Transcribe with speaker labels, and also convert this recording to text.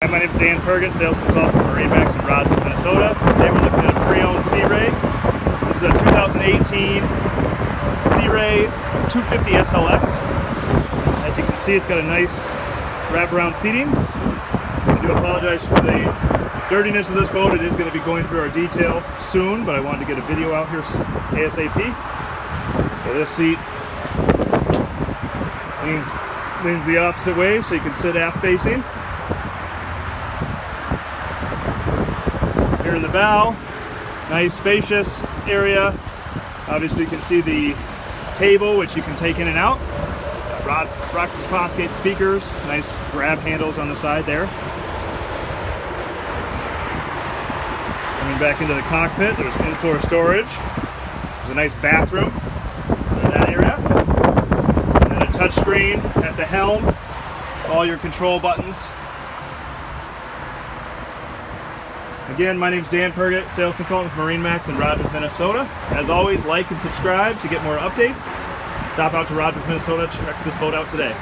Speaker 1: Hi, my name is Dan Pergett, sales consultant for MarineMax Rogers Minnesota. Today we're looking at a pre-owned Sea Ray. This is a 2018 Sea Ray 250 SLX. As you can see, it's got a nice wraparound seating. I do apologize for the dirtiness of this boat. It is going to be going through our detail soon, but I wanted to get a video out here ASAP. So this seat leans the opposite way, so you can sit aft facing. Here in the bow, nice spacious area. Obviously you can see the table, which you can take in and out. Rocket Fosgate speakers, nice grab handles on the side there. Coming back into the cockpit, there's in-floor storage. There's a nice bathroom in that area. And then a touch screen at the helm, all your control buttons. Again, my name is Dan Pergett, sales consultant for MarineMax in Rogers, Minnesota. As always, like and subscribe to get more updates. Stop out to Rogers, Minnesota to check this boat out today.